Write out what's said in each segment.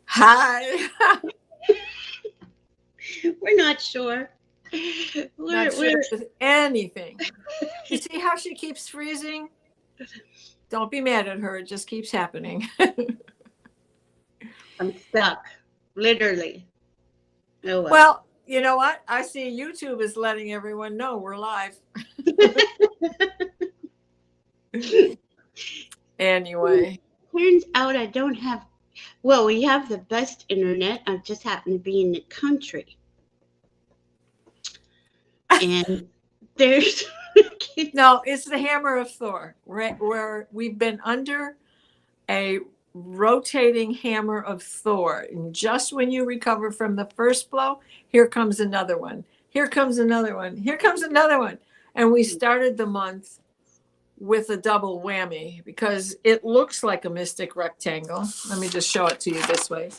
Hi. We're not sure. Not sure with anything. You see how she keeps freezing? Don't be mad at her. It just keeps happening. I'm stuck, literally. Oh well. Well, you know what? I see YouTube is letting everyone know we're live. Anyway. Turns out I don't have. Well, we have the best internet. I just happen to be in the country, and there's. No, it's the hammer of Thor, where we've been under a rotating hammer of Thor. And just when you recover from the first blow, here comes another one. Here comes another one. Here comes another one. And we started the month with a double whammy because it looks like a mystic rectangle. Let me just show it to you this way.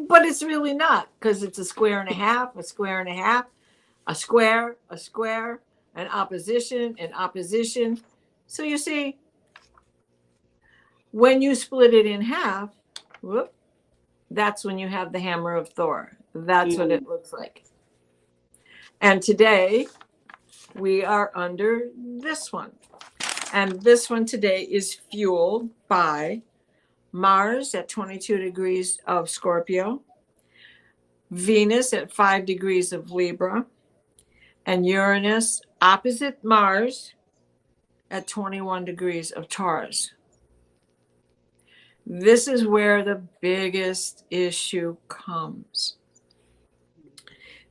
But it's really not, because it's a square and a half, a square and a half, a square, an opposition, an opposition. So you see, when you split it in half, whoop, that's when you have the hammer of Thor. That's what it looks like. And today we are under this one. And this one today is fueled by Mars at 22 degrees of Scorpio, Venus at 5 degrees of Libra, and Uranus opposite Mars at 21 degrees of Taurus. This is where the biggest issue comes.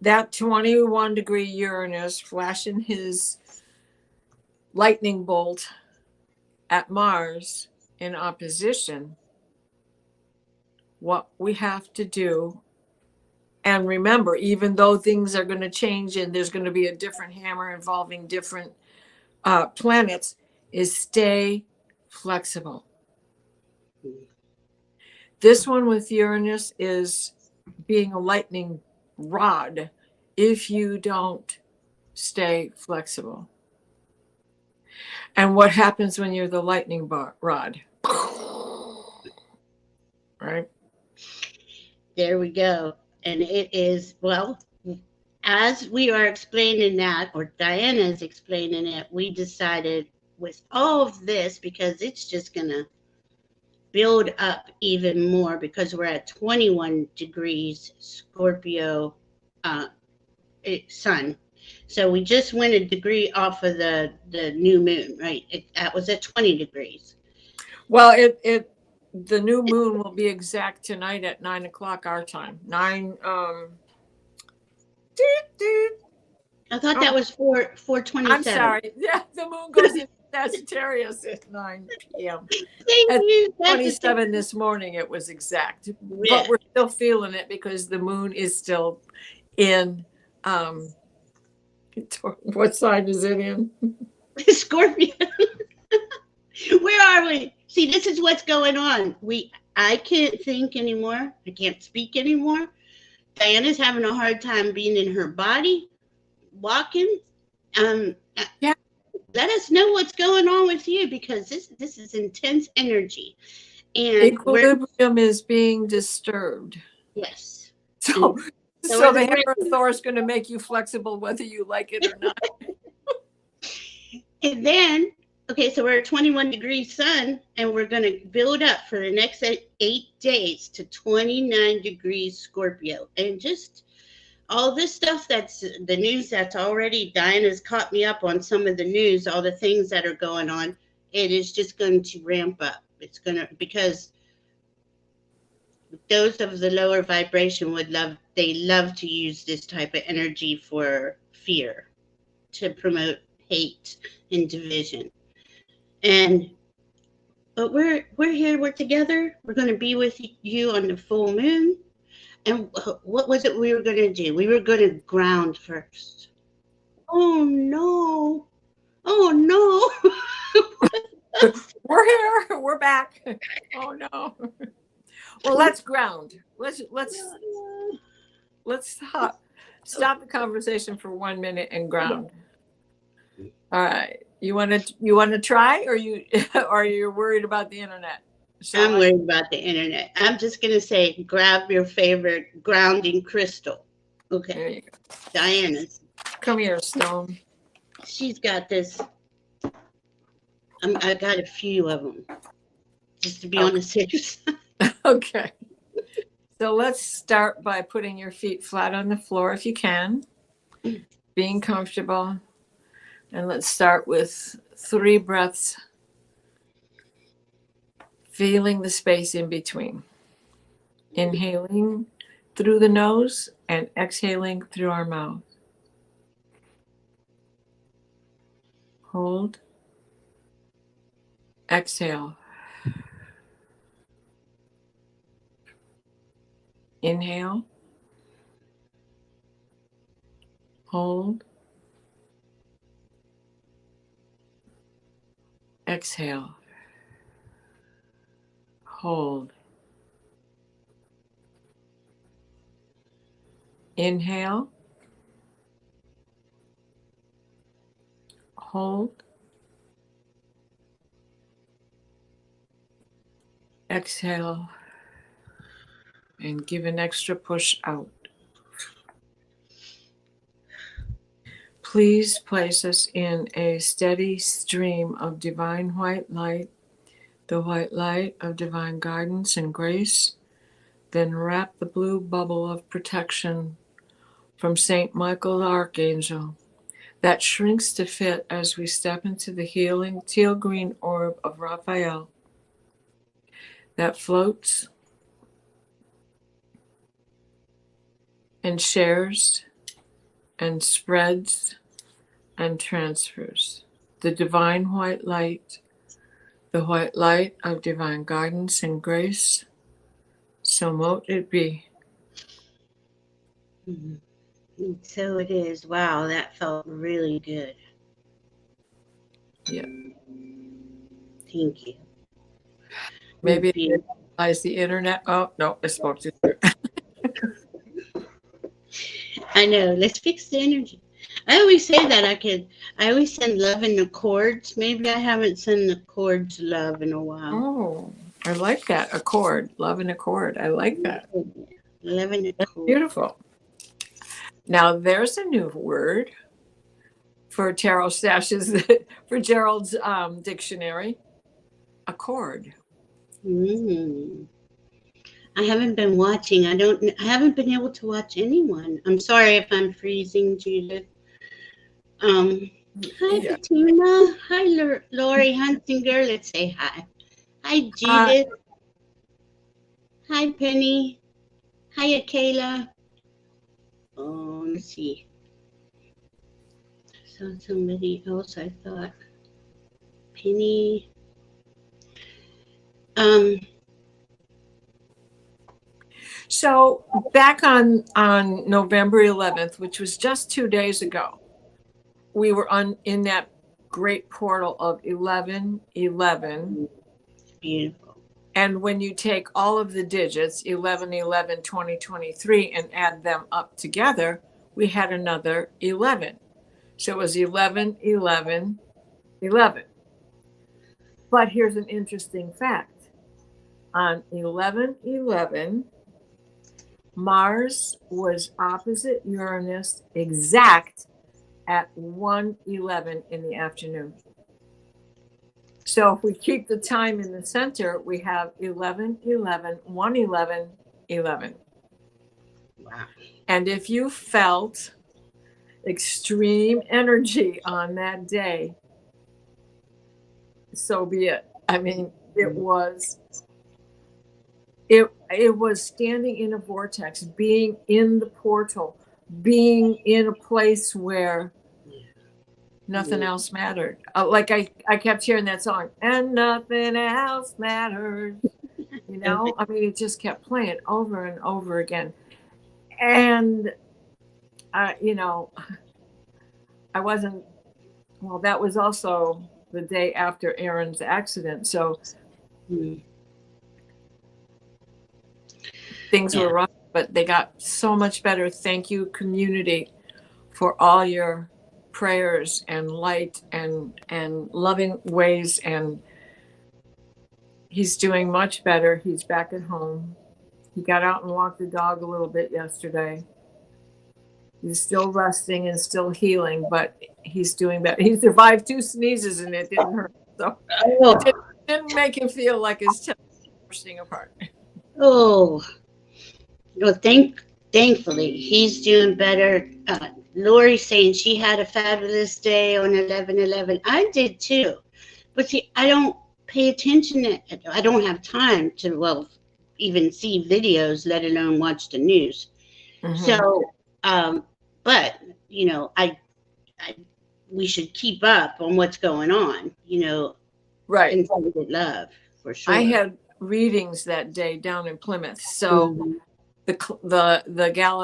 That 21 degree Uranus flashing his lightning bolt at Mars in opposition, what we have to do, and remember, even though things are going to change and there's going to be a different hammer involving different planets, is stay flexible. This one with Uranus is being a lightning rod if you don't stay flexible. And what happens when you're the lightning rod? Right? There we go. And it is, well, as we are explaining that, or Diana is explaining it, we decided with all of this, because it's just going to build up even more, because we're at 21 degrees Scorpio sun. So we just went a degree off of the new moon, right? That was at 20 degrees. Well, the new moon will be exact tonight at 9 o'clock our time. I thought that was 4:27. I'm sorry. Yeah, the moon goes in Sagittarius at 9 p.m. Thank you. 27 this morning, it was exact. But we're still feeling it because the moon is still in, what sign is it in? Scorpio. Where are we? See, this is what's going on. I can't think anymore. I can't speak anymore. Diana's having a hard time being in her body, walking. Yeah. Let us know what's going on with you, because this is intense energy. And equilibrium is being disturbed. Yes. So the hammer of Thor is going to make you flexible whether you like it or not. And then, okay, so we're at 21 degrees sun, and we're going to build up for the next 8 days to 29 degrees Scorpio. And just all this stuff that's the news that's already, Diana's caught me up on some of the news, all the things that are going on. It is just going to ramp up. It's going to, because those of the lower vibration they love to use this type of energy for fear, to promote hate and division. But we're here, we're together. We're going to be with you on the full moon. And what was it we were going to do? We were going to ground first. Oh no. We're here. We're back. Oh no. Well, let's ground. Let's stop the conversation for 1 minute and ground. All right. You want to try, or you're worried about the internet? So I'm worried about the internet. I'm just going to say grab your favorite grounding crystal. Okay. there you go. Diana's. Come here, Stone. She's got this. I got a few of them just to be on the safe side. Okay. So let's start by putting your feet flat on the floor if you can, being comfortable. And let's start with 3 breaths, feeling the space in between. Inhaling through the nose and exhaling through our mouth. Hold. Exhale. Inhale. Hold. Exhale. Hold. Inhale. Hold. Exhale. And give an extra push out. Please place us in a steady stream of divine white light, the white light of divine guidance and grace. Then wrap the blue bubble of protection from Saint Michael the Archangel that shrinks to fit as we step into the healing teal green orb of Raphael that floats and shares and spreads and transfers. The divine white light, the white light of divine guidance and grace, so mote it be. Mhm. And so it is. Wow, that felt really good. Yeah. Thank you. Maybe Thank you. it lies the internet. Oh, no, I spoke to you. I know. Let's fix the energy. I always say that I always send love in the chords. Maybe I haven't sent the chords love in a while. Oh, I like that. Accord. Love and accord. I like that. Love in the That's chords. beautiful. Now, there's a new word for tarot stashes for Gerald's dictionary. Accord. Mm. I haven't been watching. I haven't been able to watch anyone. I'm sorry if I'm freezing, Judith. Hi, Yeah. Fatima. Hi, Lori Hunsinger. Let's say hi. Hi, Judith. Hi, Penny. Hi, Kayla. Oh, let's see. I saw somebody else. I thought Penny. So back on November 11th, which was just 2 days ago, we were in that great portal of 1111. Beautiful. And when you take all of the digits, 1111 2023, and add them up together, we had another 11. So it was 11 11 11. But here's an interesting fact. On 1111, Mars was opposite Uranus exact at 1:11 in the afternoon. So if we keep the time in the center, we have 11 11 1:11 11. Wow. And if you felt extreme energy on that day, so be it. I mean, it was standing in a vortex, being in the portal, being in a place where nothing else mattered. Like I kept hearing that song, and nothing else matters. You know, I mean, it just kept playing over and over again. And, you know, I wasn't, well, that was also the day after Aaron's accident. So things were rough, but they got so much better. Thank you, community, for all your prayers and light and loving ways and He's doing much better. He's back at home. He got out and walked the dog a little bit yesterday. He's still resting and still healing, but he's doing better. He survived 2 sneezes and it didn't hurt. So Oh, it didn't make him feel like his chest was bursting apart. oh. Well, thankfully, he's doing better. Lori's saying she had a fabulous day on 11/11. I did too. But see, I don't pay attention. I don't have time to, well, even see videos, let alone watch the news. Mhm. So, but, you know, we should keep up on what's going on, you know, Right. and send it love, for sure. I had readings that day down in Plymouth. So Mhm. the gal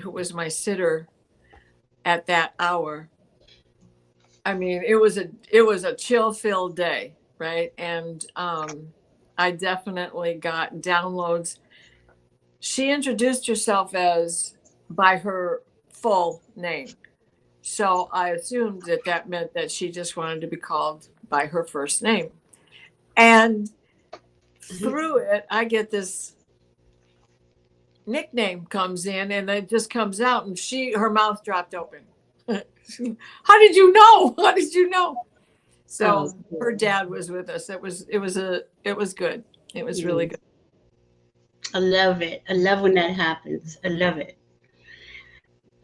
who was my sitter at that hour, I mean, it was a chill-filled day, right? And I definitely got downloads. She introduced herself as by her full name. So I assumed that meant that she just wanted to be called by her first name. And through it, I get this nickname comes in and it just comes out and her mouth dropped open. How did you know? How did you know? So her dad was with us. It was good. It was really good. I love it. I love when that happens. I love it.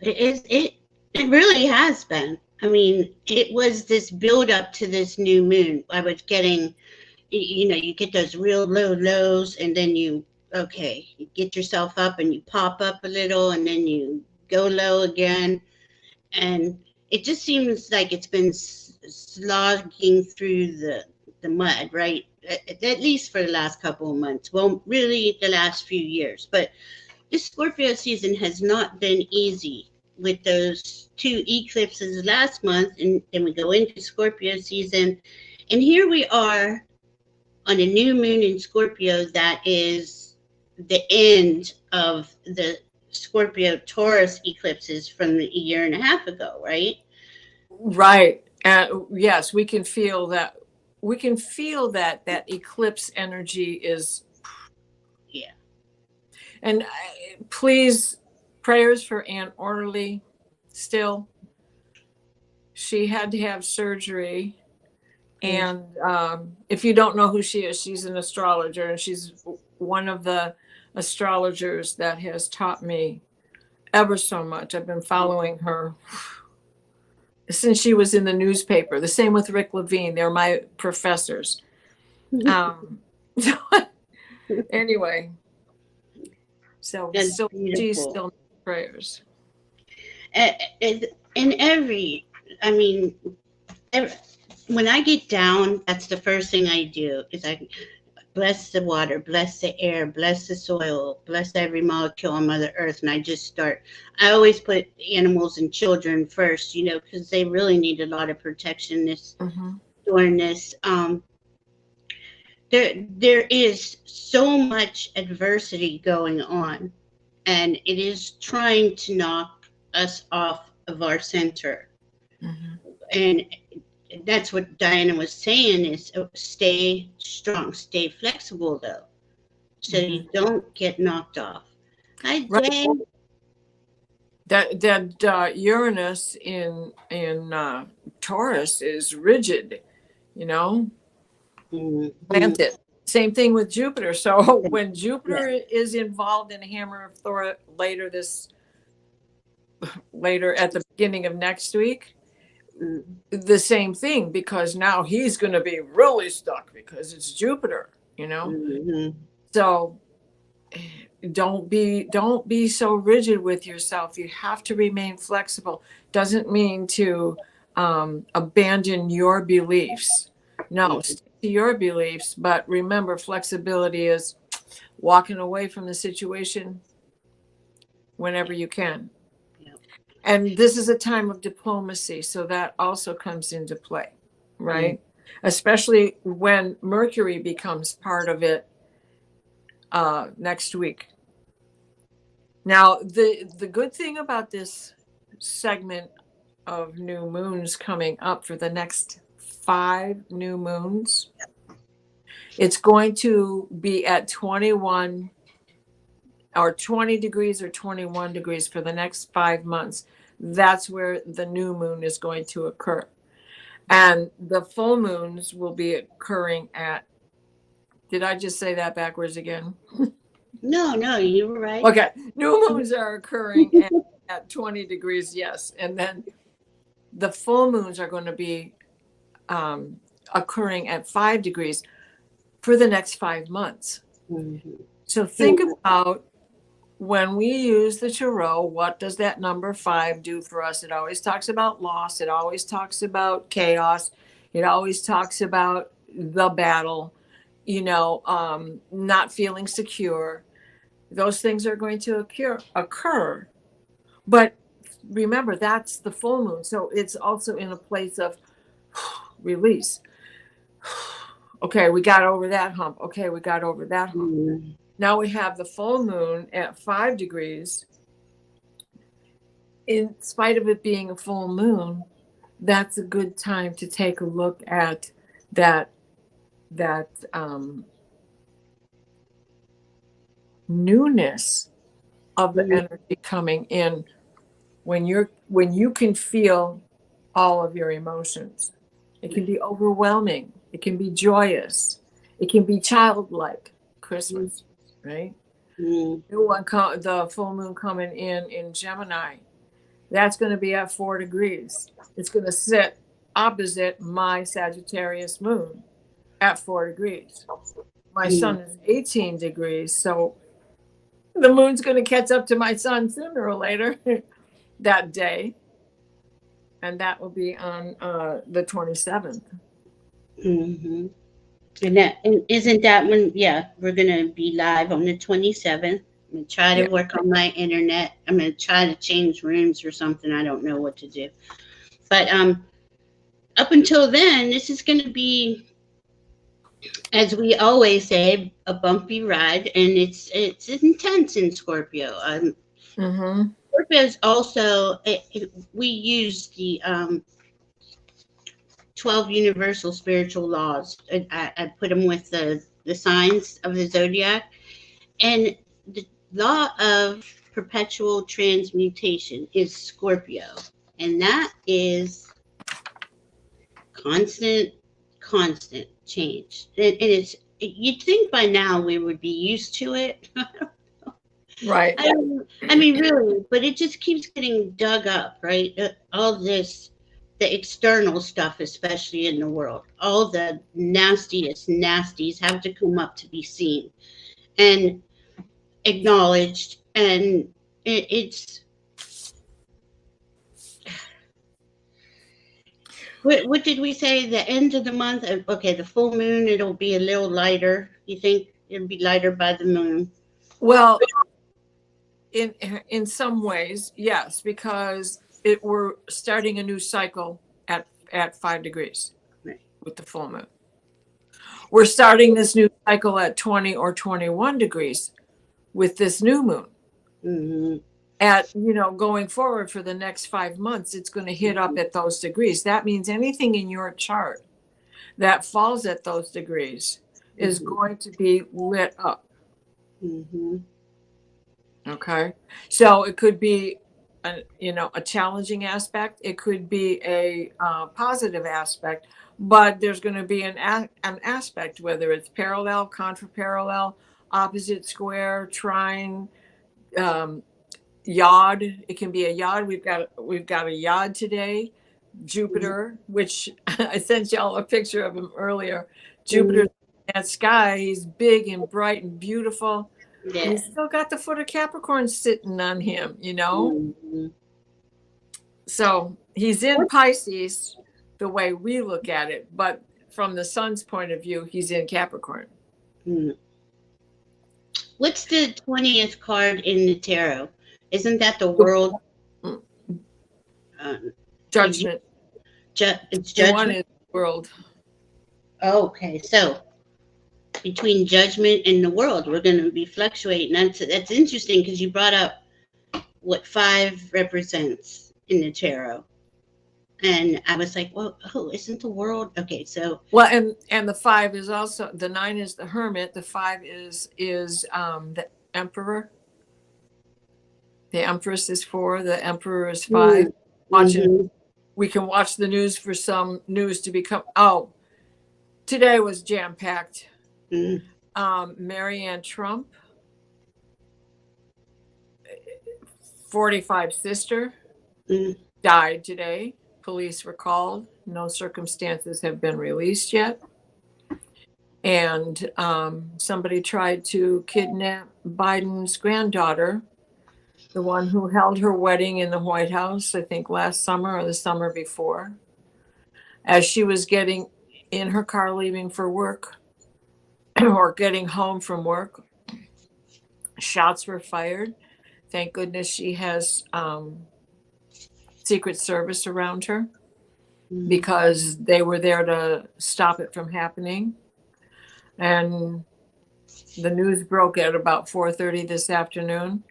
It really has been. I mean, it was this build up to this new moon. I was getting, you know, you get those real low lows and then you get yourself up and you pop up a little and then you go low again. And it just seems like it's been slogging through the mud, right? At least for the last couple of months. Well, really the last few years. But this Scorpio season has not been easy with those 2 eclipses last month. And then we go into Scorpio season. And here we are on a new moon in Scorpio that is the end of the Scorpio Taurus eclipses from a year and a half ago, right? Right. Yes, we can feel that. We can feel that eclipse energy is. Yeah. And please, prayers for Aunt Orderly still. She had to have surgery. And if you don't know who she is, she's an astrologer, and she's one of the astrologers that has taught me ever so much. I've been following her since she was in the newspaper. The same with Rick Levine. They're my professors. Anyway, so That's still, beautiful. she still needs prayers. When I get down, that's the first thing I do is I bless the water, bless the air, bless the soil, bless every molecule on Mother Earth. And I always put animals and children first, you know, because they really need a lot of protection during this. There is so much adversity going on, and it is trying to knock us off of our center. And that's what Diana was saying is stay strong, stay flexible though, so you don't get knocked off. Hi, Jay. That Uranus in Taurus is rigid, you know, planted. Same thing with Jupiter. So when Jupiter is involved in a hammer of Thor later at the beginning of next week, the same thing, because now he's going to be really stuck because it's Jupiter, you know. So don't be so rigid with yourself. You have to remain flexible. Doesn't mean to abandon your beliefs. No, stick to your beliefs, but remember, flexibility is walking away from the situation whenever you can. And this is a time of diplomacy, so that also comes into play, right? Especially when Mercury becomes part of it next week. Now, the good thing about this segment of new moons coming up for the next 5 new moons It's going to be at 21 or 20 degrees or 21 degrees for the next 5 months. That's where the new moon is going to occur. And the full moons will be occurring at, did I just say that backwards again? No, no, you were right. Okay. New moons are occurring at 20 degrees, yes. And then the full moons are going to be occurring at 5 degrees for the next 5 months. Mm-hmm. So think about when we use the tarot, what does that number 5 do for us? It always talks about loss. It always talks about chaos. It always talks about the battle, not feeling secure. Those things are going to occur. But remember, that's the full moon. So it's also in a place of release. Okay, we got over that hump. Okay, we got over that hump. Mm-hmm. Now we have the full moon at 5 degrees. In spite of it being a full moon, that's a good time to take a look at that newness of the energy coming in when you can feel all of your emotions. It can be overwhelming. It can be joyous. It can be childlike. Christmas, right? New one, the full moon coming in Gemini. That's going to be at 4 degrees. It's going to sit opposite my Sagittarius moon at 4 degrees. My sun is 18 degrees, so the moon's going to catch up to my sun sooner or later that day. And that will be on the 27th. Mm-hmm. And isn't that when, we're going to be live on the 27th. I'm going to try to work on my internet. I'm going to try to change rooms or something. I don't know what to do. But up until then, this is going to be, as we always say, a bumpy ride. And it's intense in Scorpio. Scorpio is also, we use the 12 universal spiritual laws. I put them with the signs of the zodiac. And the law of perpetual transmutation is Scorpio. And that is constant change. And it's, you'd think by now we would be used to it. Right. I mean, really, but it just keeps getting dug up, right? All this, the external stuff, especially in the world, all the nastiest nasties have to come up to be seen and acknowledged. And it's, what did we say? The end of the month? Okay, the full moon, it'll be a little lighter. You think it'll be lighter by the moon? Well, in some ways, yes, because we're starting a new cycle at 5 degrees with the full moon. We're starting this new cycle at 20 or 21 degrees with this new moon. Mm-hmm. At, going forward for the next 5 months, it's going to hit up at those degrees. That means anything in your chart that falls at those degrees is going to be lit up. Mm-hmm. Okay. So it could be, a challenging aspect. It could be a positive aspect, but there's going to be an aspect, whether it's parallel, contraparallel, opposite, square, trine, yod. It can be a yod. We've got a yod today. Jupiter, which I sent y'all a picture of him earlier. Jupiter's in that sky. He's big and bright and beautiful. Yeah. He's still got the foot of Capricorn sitting on him, Mm-hmm. So he's in Pisces the way we look at it, but from the sun's point of view, he's in Capricorn. Mm-hmm. What's the 20th card in the tarot? Isn't that the world? Judgment. It's judgment. One is world. Okay, so between judgment and the world, we're going to be fluctuating. That's interesting because you brought up what 5 represents in the tarot. And I was like, well, oh, isn't the world okay? So Well, and the 5 is also, the 9 is the Hermit. The 5 is the Emperor. The Empress is 4. The Emperor is 5. Watching, mm-hmm. we can watch the news for some news to become. Oh, today was jam packed. Marianne Trump, 45 sister, died today. Police were called. No circumstances have been released yet. And somebody tried to kidnap Biden's granddaughter, the one who held her wedding in the White House, I think last summer or the summer before. As she was getting in her car leaving for work or getting home from work, shots were fired. Thank goodness she has Secret Service around her, because they were there to stop it from happening. And the news broke at about 4:30 this afternoon.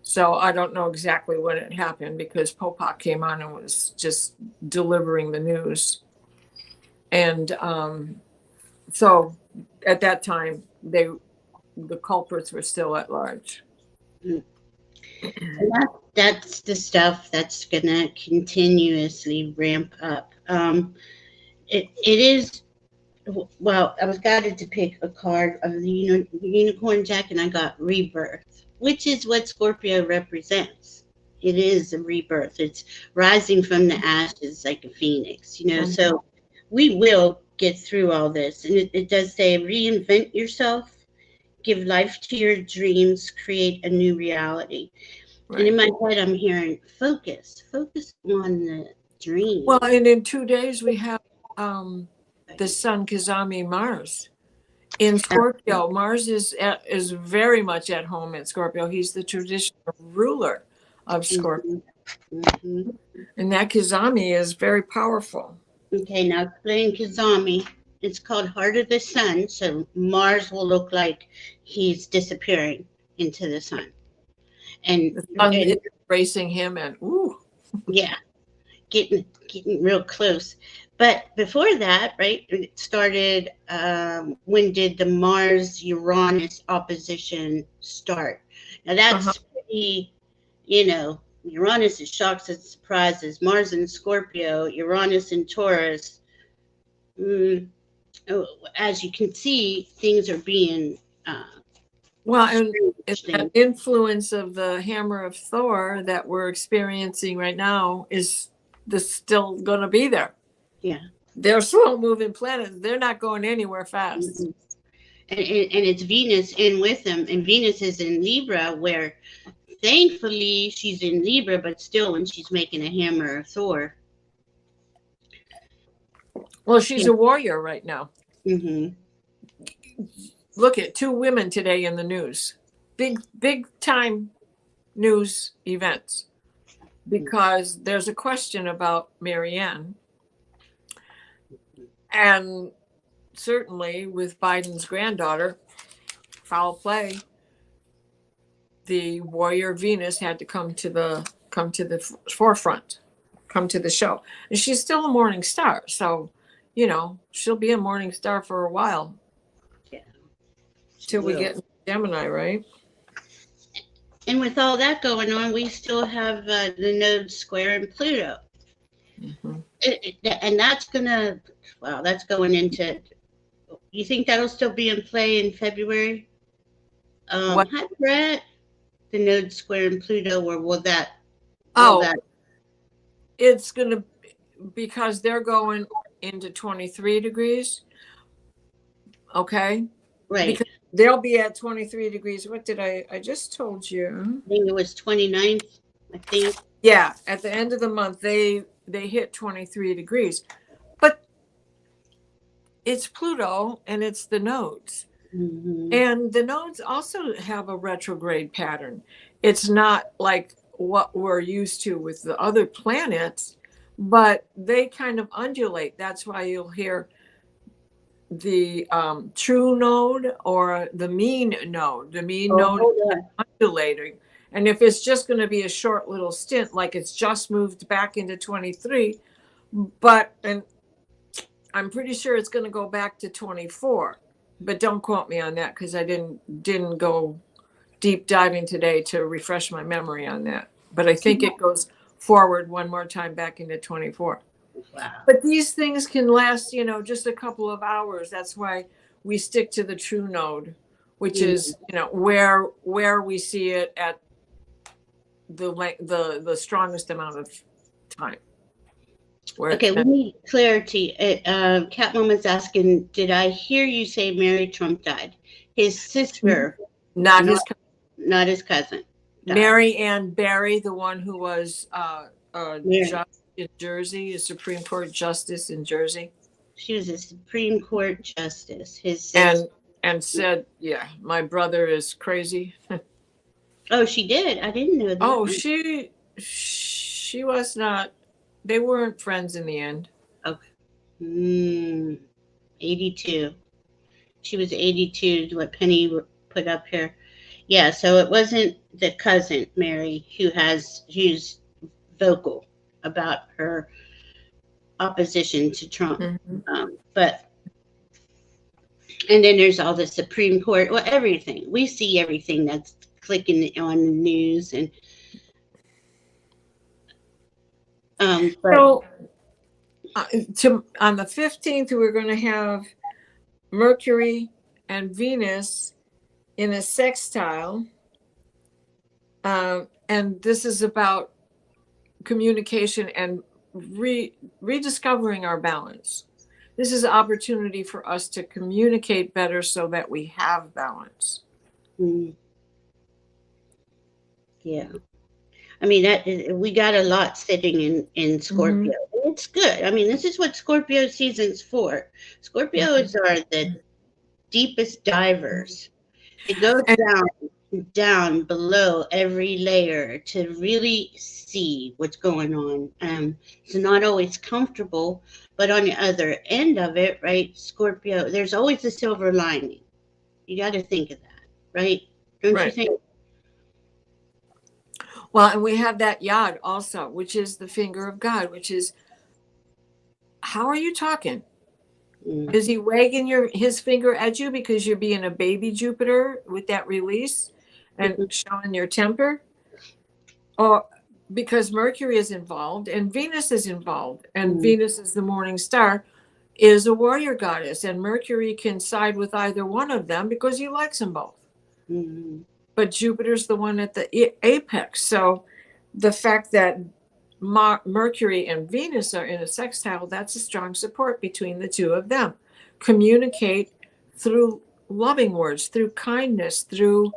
So I don't know exactly when it happened, because Popak came on and was just delivering the news. And so at that time, the culprits were still at large. That's the stuff that's going to continuously ramp up. It is, well, I was guided to pick a card of the unicorn jack, and I got rebirth, which is what Scorpio represents. It is a rebirth. It's rising from the ashes like a phoenix, So we will get through all this. And it does say reinvent yourself, give life to your dreams, create a new reality. Right. And in my head, I'm hearing focus on the dream. Well, and in 2 days, we have the sun Kazami Mars in Scorpio. Mars is very much at home at Scorpio. He's the traditional ruler of Scorpio. Mm-hmm. And that Kazami is very powerful. Okay, now explain Kazami. It's called Heart of the Sun, so Mars will look like he's disappearing into the sun. And the sun is embracing him, and ooh. Yeah, getting real close. But before that, right, it started, when did the Mars-Uranus opposition start? Now that's pretty, Uranus is shocks and surprises. Mars in Scorpio, Uranus in Taurus. As you can see, things are being well, and it's that influence of the hammer of Thor that we're experiencing right now is still going to be there. Yeah, they're slow moving planets. They're not going anywhere fast. Mm-hmm. And it's Venus in with them, and Venus is in Libra, where thankfully she's in Libra, but still when she's making a hammer of Thor. Well, she's a warrior right now. Mm-hmm. Look at 2 women today in the news. Big time news events. Because there's a question about Marianne. And certainly with Biden's granddaughter, foul play, the warrior Venus had to come to the forefront, come to the show. And she's still a morning star. So, she'll be a morning star for a while. Till we get Gemini, right? And with all that going on, we still have the nodes squaring Pluto. Mm-hmm. And that's that's going into, you think that'll still be in play in February? Hi, Brett. The node squaring Pluto, or will that? It's going to, because they're going into 23 degrees. Okay. Right. Because they'll be at 23 degrees. What did I just told you? I think it was 29th, I think. Yeah, at the end of the month, they hit 23 degrees. But it's Pluto, and it's the nodes. Mm-hmm. And the nodes also have a retrograde pattern. It's not like what we're used to with the other planets, but they kind of undulate. That's why you'll hear the true node or the mean node. The mean node is undulating. And if it's just going to be a short little stint, like it's just moved back into 23, But, and I'm pretty sure it's going to go back to 24, but don't quote me on that because I didn't go deep diving today to refresh my memory on that. But I think it goes forward one more time back into 24. Wow. But these things can last, you know, just a couple of hours. That's why we stick to the true node, which is, you know, where we see it at the strongest amount of time. Okay, we need clarity. Catwoman's asking, did I hear you say Mary Trump died? His sister, not his cousin. Died. Mary Ann Barry, the one who was Mary. in Jersey, a Supreme Court justice in Jersey. She was a Supreme Court justice. His sister. And said, yeah, my brother is crazy. Oh, she did? I didn't know that. Oh, she was not. They weren't friends in the end. Okay. 82. She was 82, what Penny put up here. Yeah, so it wasn't the cousin, Mary, who's vocal about her opposition to Trump. Mm-hmm. And then there's all the Supreme Court, well, everything. We see everything that's clicking on the news. And so on the 15th, we're going to have Mercury and Venus in a sextile. And this is about communication and rediscovering our balance. This is an opportunity for us to communicate better so that we have balance. Yeah. I mean, we got a lot sitting in Scorpio. Mm-hmm. It's good. I mean, this is what Scorpio season's for. Scorpios are the deepest divers. It goes down below every layer to really see what's going on. It's not always comfortable, but on the other end of it, right, Scorpio, there's always a silver lining. You got to think of that, right? Don't you think? Well, and we have that yod also, which is the finger of God, which is, how are you talking? Is he wagging his finger at you because you're being a baby Jupiter with that release and showing your temper? Or because Mercury is involved and Venus is involved, and Venus is the morning star, is a warrior goddess, and Mercury can side with either one of them because he likes them both. But Jupiter's the one at the apex. So the fact that Mercury and Venus are in a sextile, that's a strong support between the two of them. Communicate through loving words, through kindness, through,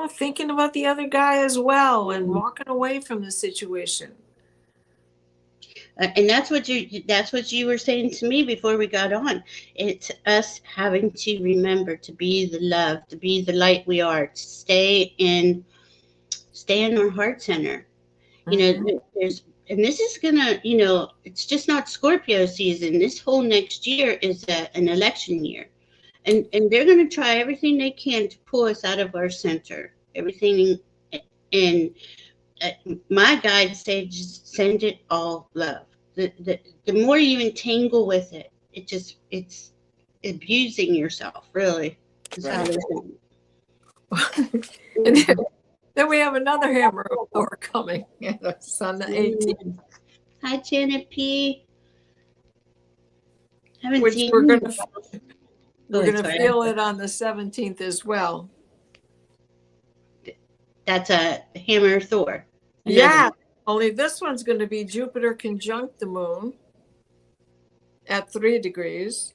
thinking about the other guy as well and walking away from the situation. And that's what you were saying to me before we got on. It's us having to remember to be the love, to be the light we are, to stay in our heart center. And this is gonna, it's just not Scorpio season. This whole next year is an election year, and they're gonna try everything they can to pull us out of our center. Everything, and my guides say just send it all love. The more you entangle with it, it's abusing yourself, really. Right. And then we have another hammer of Thor coming at us on the 18th. Hi, Janet P. Which we're going to feel it on the 17th as well. That's a hammer of Thor. Yeah, only this one's going to be Jupiter conjunct the moon at 3 degrees.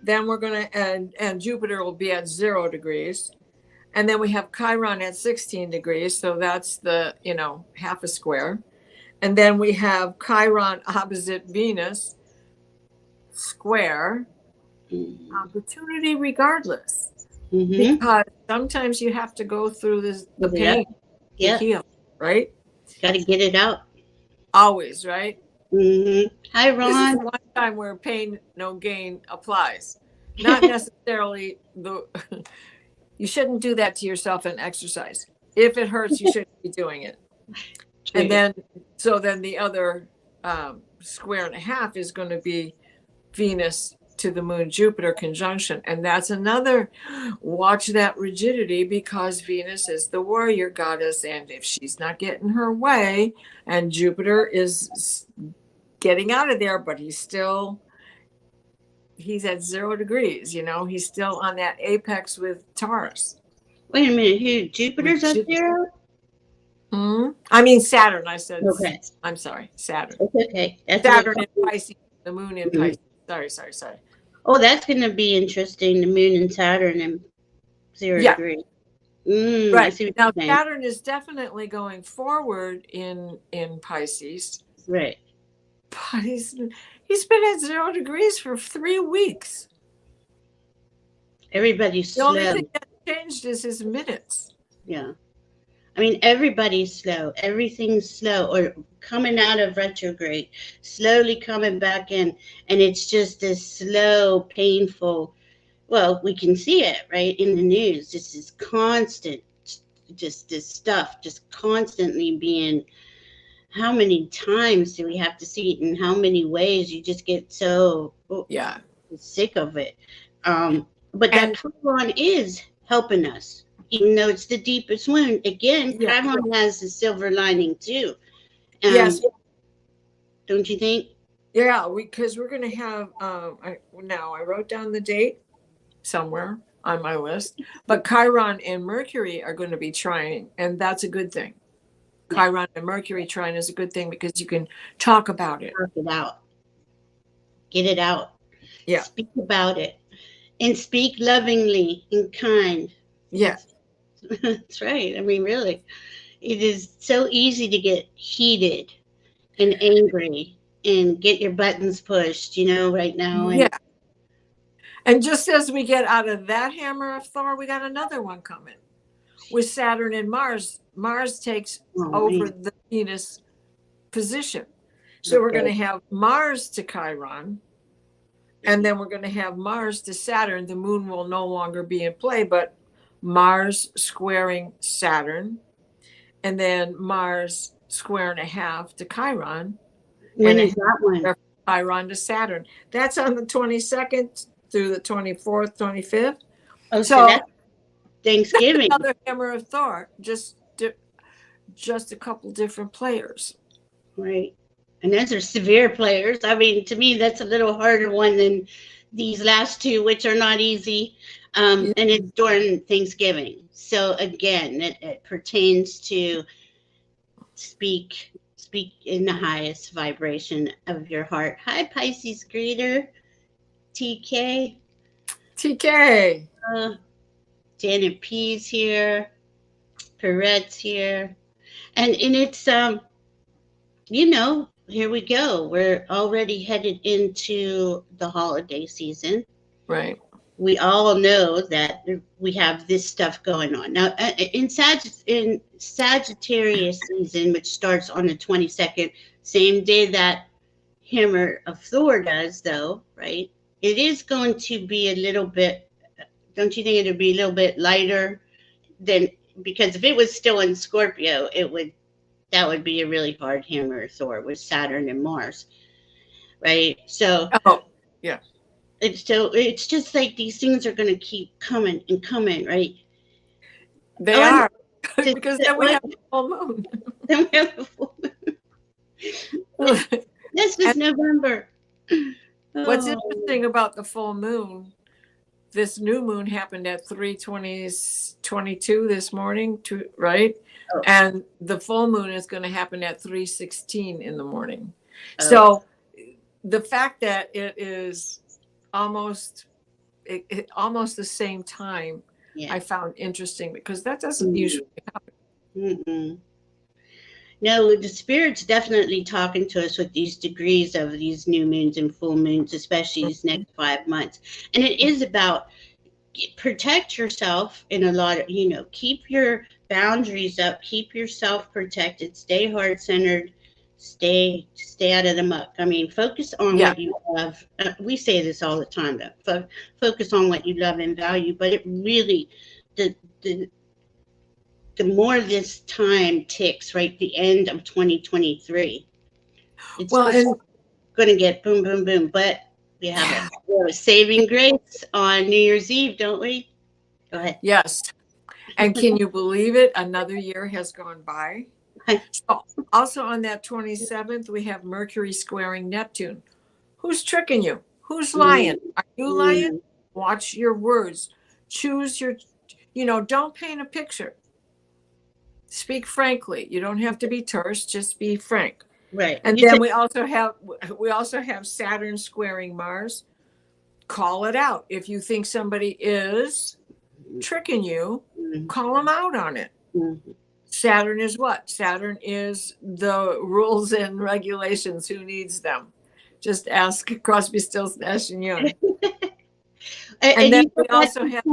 Then we're going to, and Jupiter will be at 0 degrees. And then we have Chiron at 16 degrees. So that's the, half a square. And then we have Chiron opposite Venus square. Opportunity regardless. Because sometimes you have to go through the pain to heal, right? Got to get it out. Always, right? Hi, Ron. This is one time where pain, no gain applies. Not necessarily you shouldn't do that to yourself in exercise. If it hurts, you shouldn't be doing it. And then So then the other square and a half is going to be Venus to the moon Jupiter conjunction. And that's another, watch that rigidity, because Venus is the warrior goddess. And if she's not getting her way, and Jupiter is getting out of there, but he's at 0 degrees, he's still on that apex with Taurus. Wait a minute, who? Jupiter's at 0? I mean Saturn. I said. Okay. I'm sorry, Saturn. It's okay. That's Saturn in Pisces, the moon in Pisces. Sorry. Oh, that's going to be interesting. The moon and Saturn in 0 degrees. Right. Now Saturn is definitely going forward in Pisces. Right. But he's been at 0 degrees for 3 weeks. Everybody's slow. The only thing that changed is his minutes. Yeah. I mean, everybody's slow. Everything's slow, or coming out of retrograde, slowly coming back in. And it's just this slow, painful, well, we can see it, right, in the news. This is constant, just this stuff, just constantly being, how many times do we have to see it in how many ways? You just get so sick of it. But that Chiron is helping us. Even though it's the deepest wound, again, Chiron has a silver lining too. Yes. Don't you think? Yeah, because we're going to have, I wrote down the date somewhere on my list, but Chiron and Mercury are going to be trining, and that's a good thing. Chiron and Mercury trine is a good thing because you can talk about it. Talk it out. Get it out. Yeah. Speak about it. And speak lovingly and kind. Yeah. That's right. I mean, really, it is so easy to get heated and angry and get your buttons pushed, right now. And And just as we get out of that hammer of Thor, we got another one coming with Saturn and Mars. Mars takes over the Venus position. So we're going to have Mars to Chiron, and then we're going to have Mars to Saturn. The moon will no longer be in play, but Mars squaring Saturn, and then Mars square and a half to Chiron. When is that one? Chiron to Saturn. That's on the 22nd through the 24th, 25th. Oh, so that's Thanksgiving. Another hammer of Thor, just a couple different players. Right. And those are severe players. I mean, to me, that's a little harder one than these last two, which are not easy. And it's during Thanksgiving. So again, it pertains to speak in the highest vibration of your heart. Hi, Pisces greeter. TK. Janet P's here. Perette's here. And it's, here we go. We're already headed into the holiday season. Right. We all know that we have this stuff going on. Now, in Sagittarius season, which starts on the 22nd, same day that Hammer of Thor does, though, right? It is going to be a little bit, don't you think it would be a little bit lighter than, because if it was still in Scorpio, that would be a really hard Hammer of Thor with Saturn and Mars, right? So, yeah. It's just like these things are going to keep coming and coming, right? They are. Because then we have a full moon. Then we have a full moon. This is November. What's interesting about the full moon, this new moon happened at 3:22 this morning, right? Oh. And the full moon is going to happen at 3:16 in the morning. Oh. So the fact that it is almost the same time, I found interesting, because that doesn't usually happen. Mm-mm. No, the spirit's definitely talking to us with these degrees of these new moons and full moons, especially these next 5 months. And it is about protect yourself in a lot of, keep your boundaries up, keep yourself protected, stay heart-centered, stay out of the muck. I mean, focus on what you love. We say this all the time, though. Focus on what you love and value, but it really, the more this time ticks, right, the end of 2023, it's Well, and going to get boom, boom, boom. But we have a saving grace on New Year's Eve, don't we? Go ahead. yes. And can you believe it? Another year has gone by. So also on that 27th, we have Mercury squaring Neptune. Who's tricking you? Who's lying? Are you lying? Watch your words. Choose your, don't paint a picture. Speak frankly. You don't have to be terse, just be frank. Right. And then we also have Saturn squaring Mars. Call it out. If you think somebody is tricking you, call them out on it. Saturn is what? Saturn is the rules and regulations. Who needs them? Just ask Crosby, Stills, Nash and Young. And then we also have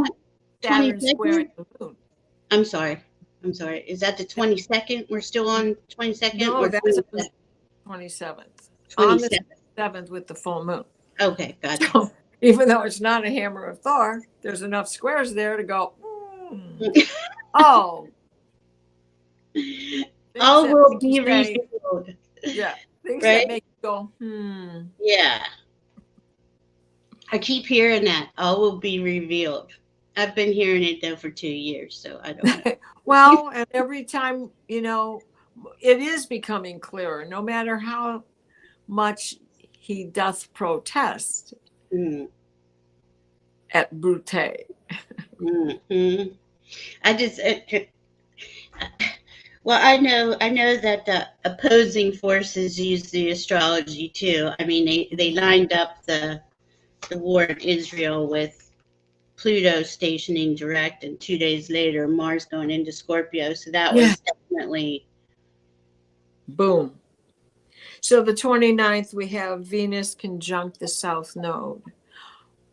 Saturn squaring the moon. I'm sorry. Is that the 22nd? We're still on 22nd? No, that's the 27th. On the 7th with the full moon. Okay, gotcha. So, even though it's not a hammer of Thor, there's enough squares there to go, oh. All will be revealed. Yeah, things that make you go, Yeah. I keep hearing that. All will be revealed. I've been hearing it though for 2 years, so I don't know. Well, and every time, it is becoming clearer, no matter how much he doth protest at Brute. I just, well, I know that the opposing forces use the astrology too. I mean, they lined up the war in Israel with Pluto stationing direct, and 2 days later Mars going into Scorpio. So that was definitely boom. So the 29th, we have Venus conjunct the South Node.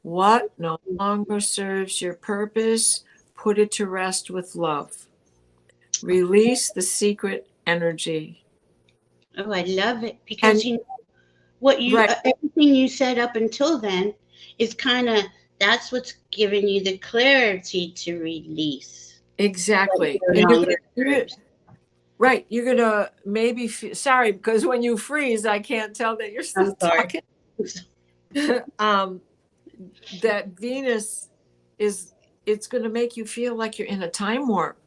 What no longer serves your purpose, put it to rest with love. Release the secret energy. Oh, I love it, because everything you said up until then is kind of, that's what's giving you the clarity to release. Exactly. Right. You're going to maybe, sorry, because when you freeze, I can't tell that you're still talking. That Venus it's going to make you feel like you're in a time warp.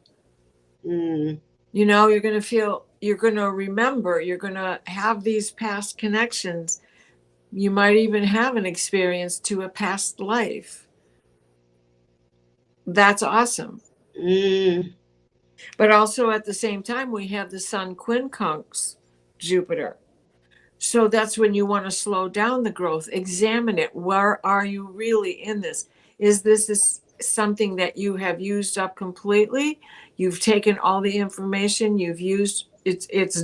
You're going to feel, you're going to remember, you're going to have these past connections. You might even have an experience to a past life. That's awesome. But also at the same time, we have the Sun quincunx Jupiter. So that's when you want to slow down the growth. Examine it. Where are you really in this? Is this something that you have used up completely? You've taken all the information you've used. It's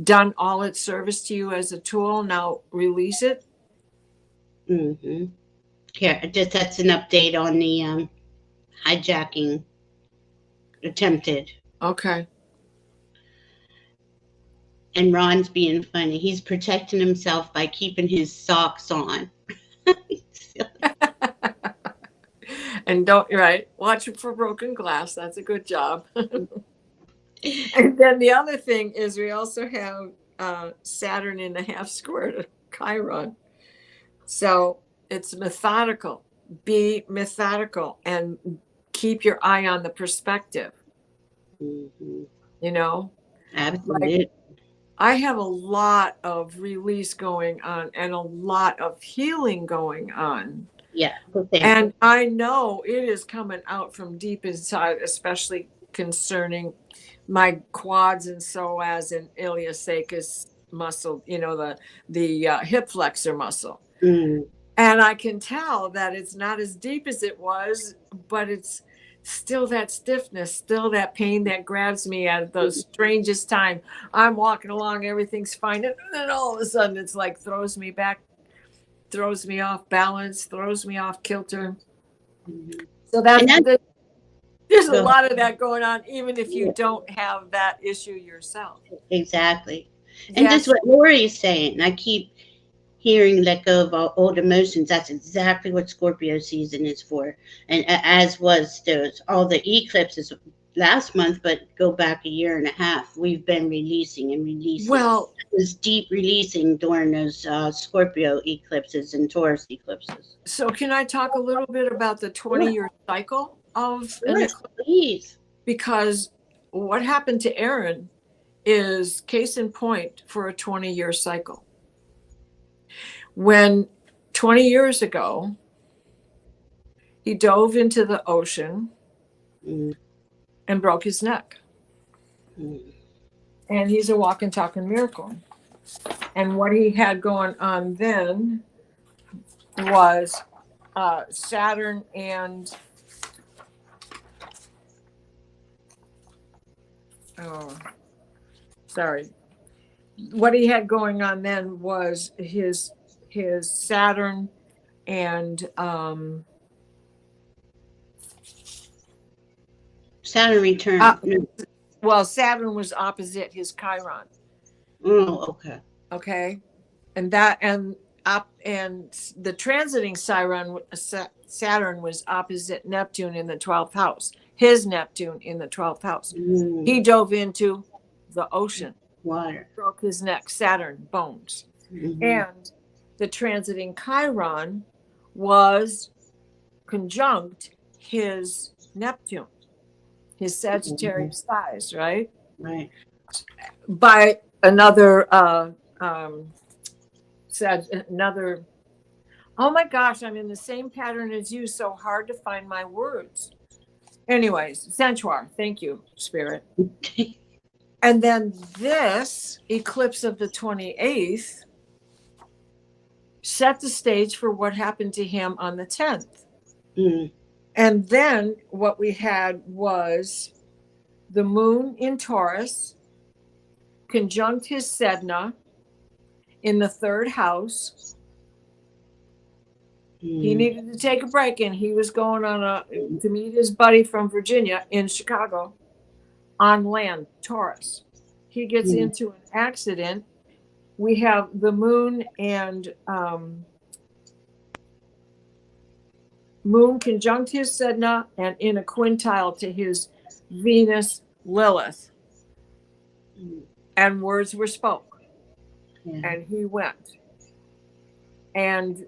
done all its service to you as a tool. Now release it. Here, that's an update on the hijacking attempted. Okay. And Ron's being funny. He's protecting himself by keeping his socks on. And watch for broken glass. That's a good job. And then the other thing is we also have Saturn in a half square to Chiron. So it's methodical. Be methodical and keep your eye on the perspective. Absolutely. I have a lot of release going on and a lot of healing going on. Yeah. And I know it is coming out from deep inside, especially concerning my quads and psoas and iliacus muscle, the hip flexor muscle. And I can tell that it's not as deep as it was, but it's still that stiffness, still that pain that grabs me at the strangest time. I'm walking along, everything's fine, and then all of a sudden it's like throws me back, throws me off balance, throws me off kilter. So there's a lot of that going on, even if you don't have that issue yourself. Exactly. And just what Lori is saying, I keep hearing let go of all old emotions. That's exactly what Scorpio season is for. And as was all the eclipses, last month, but go back a year and a half. We've been releasing and releasing. Well, This deep releasing during those Scorpio eclipses and Taurus eclipses. so can I talk a little bit about the 20-year cycle of an Yes, eclipse? please. Because what happened to Aaron is case in point for a 20-year cycle. When 20 years ago, he dove into the ocean Mm, and broke his neck. mm, And he's a walking, talking miracle. And what he had going on then was Saturn and what he had going on then was his Saturn and Saturn return. well, Saturn was opposite his Chiron. Oh, okay. Okay, and the transiting Saturn was opposite Neptune in the 12th house. His Neptune in the 12th house. Mm, He dove into the ocean, water. broke his neck, Saturn, bones. Mhm. And the transiting Chiron was conjunct his Neptune, his Sagittarius ties, right? Right. By another oh my gosh, I'm in the same pattern as you, so hard to find my words. Anyways, Centaur, thank you, Spirit. And then this eclipse of the 28th set the stage for what happened to him on the 10th. Mm, And then what we had was the moon in Taurus conjunct his Sedna in the 3rd house. He needed to take a break, and he was going to meet his buddy from Virginia in Chicago on land, Taurus. He gets into an accident. We have the moon and moon conjunct his Sedna and in a quintile to his Venus Lilith. And words were spoke. yeah. And he went. And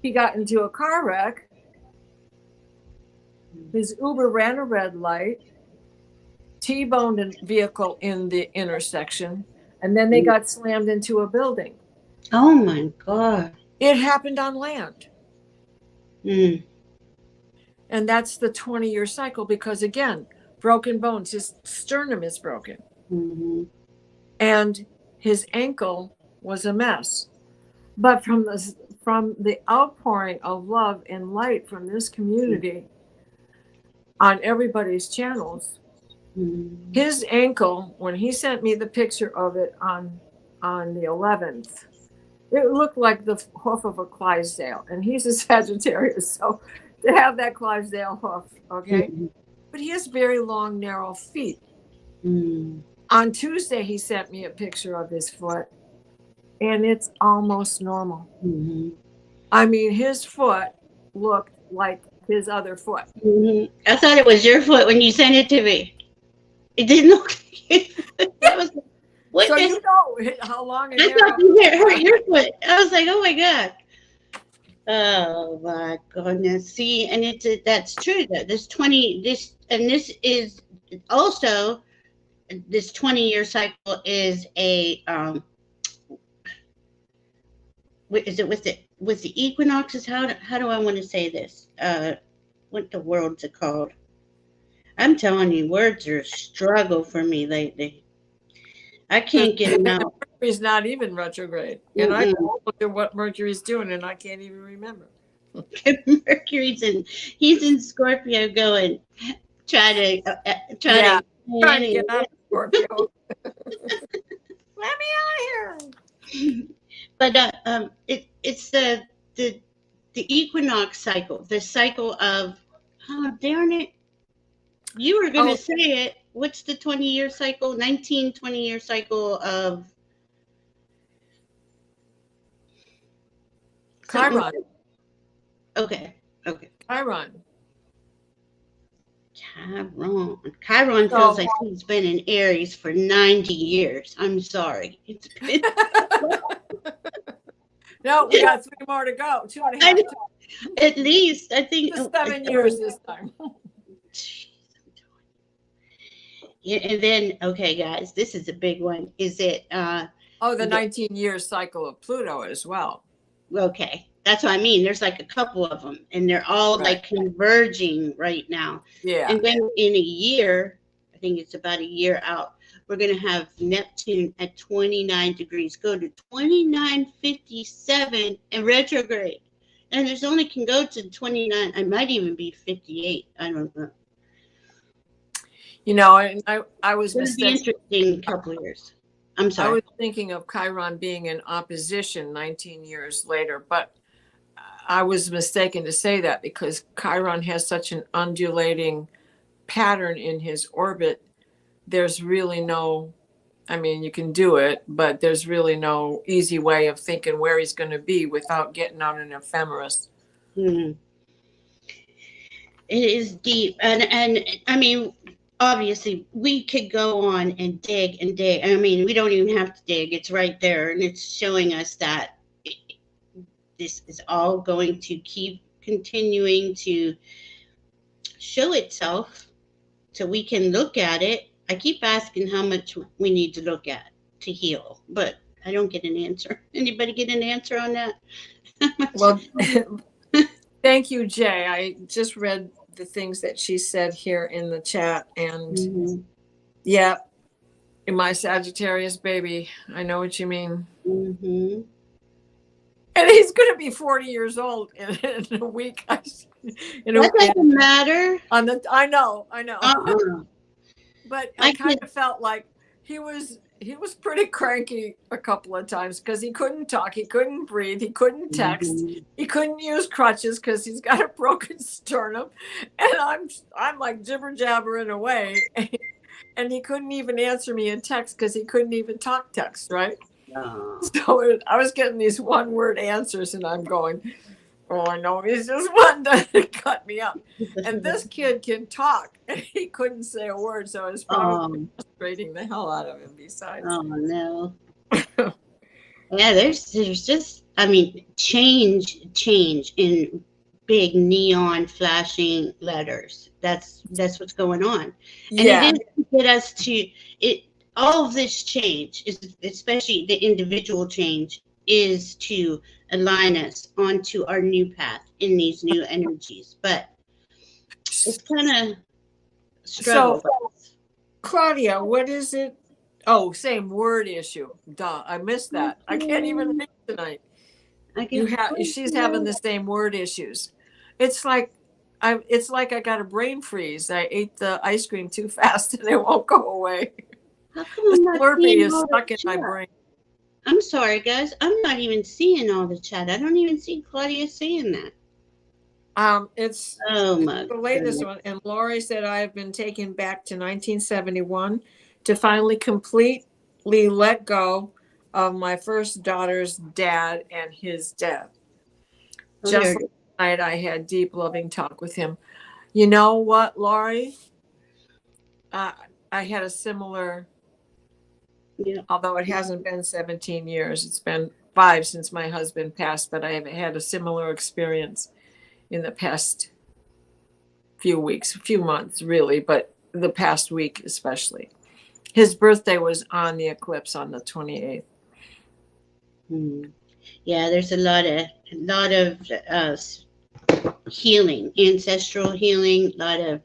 he got into a car wreck. His Uber ran a red light, T-boned a vehicle in the intersection, and then they got slammed into a building. Oh my God. It happened on land. Mm. And that's the 20-year cycle because, again, broken bones. His sternum is broken. Mm-hmm. And his ankle was a mess. But from the outpouring of love and light from this community on everybody's channels, his ankle, when he sent me the picture of it on the 11th, it looked like the hoof of a Clydesdale. And he's a Sagittarius, so to have that Clydesdale hoof, okay? But he has very long, narrow feet. On Tuesday, he sent me a picture of his foot, and it's almost normal. I mean, his foot looked like his other foot. I thought it was your foot when you sent it to me. It didn't look like that was. What So is, you know how long and I narrow. thought you hurt your foot. I was like, oh my God. Oh my goodness. See, and that's true though. This is also this 20-year cycle is a is it with the equinoxes? How do I want to say this? What the world's it called? I'm telling you, words are a struggle for me lately. I can't get them out. Mercury's not even retrograde. And I look at what Mercury's doing, and I can't even remember. He's in Scorpio going, trying to trying to get out of Scorpio. Let me out of here. But it's the equinox cycle, the cycle of, oh darn it, you were going to say it. What's the 20-year cycle? 20-year cycle of Chiron. Okay. Chiron. Chiron So- feels like he's been in Aries for 90 years. I'm sorry. It's been No, we got 3 more to go. 2.5. at least, I think. 7 years this time. Yeah, and then, okay, guys, this is a big one. Is it, The 19-year cycle of Pluto as well. okay, that's what I mean. There's like a couple of them, and they're all Right. like converging right now. Yeah. And then in a year, I think it's about a year out, we're going to have Neptune at 29 degrees, go to 29.57 and retrograde. And there's only can go to 29. I might even be 58. I don't know. And I was It's going to be mistaken. interesting couple of years. I'm I sorry. was thinking of Chiron being in opposition 19 years later, but I was mistaken to say that because Chiron has such an undulating pattern in his orbit. There's really no, you can do it, but there's really no easy way of thinking where he's going to be without getting on an ephemeris. It is deep. And I mean, obviously, we could go on and dig and dig. I mean, we don't even have to dig. It's right there. And it's showing us that this is all going to keep continuing to show itself so we can look at it. I keep asking how much we need to look at to heal, but I don't get an answer. Anybody get an answer on that? Well, thank you, Jay. I just read the things that she said here in the chat, and yeah, in my Sagittarius baby, I know what you mean. And he's going to be 40 years old in a week. That doesn't matter. I know. But I kind can't- of felt like he was pretty cranky a couple of times because he couldn't talk, he couldn't breathe, he couldn't text, he couldn't use crutches because he's got a broken sternum, and I'm like jibber jabbering away, and he couldn't even answer me in text because he couldn't even talk text, right? So I was getting these 1-word answers, and I'm going, oh, I know he's just wanting to cut me up. And this kid can talk, and he couldn't say a word, so I was probably frustrating the hell out of him besides. Oh, no. Yeah, there's just, change in big neon flashing letters. That's what's going on. And it is to get us to it. All of this change, especially the individual change, is to align us onto our new path in these new energies. But it's kind of struggle. So, Claudia, what is it? Oh, same word issue. Duh, I missed that. I can't even read tonight. She's having the same word issues. It's like I got a brain freeze. I ate the ice cream too fast and it won't go away. How come I'm not Slurpee seeing is all stuck the in my chat? brain. I'm sorry, guys. I'm not even seeing all the chat. I don't even see Claudia saying that. It's my the latest goodness. one. And Lori said, I have been taken back to 1971 to finally completely let go of my first daughter's dad and his death. Just last night, I had deep, loving talk with him. You know what, Lori? I had a similar, although it hasn't been 17 years. It's been 5 since my husband passed, but I have had a similar experience in the past few months, really, but the past week especially. His birthday was on the eclipse on the 28th. Yeah, there's a lot of healing, ancestral healing, a lot of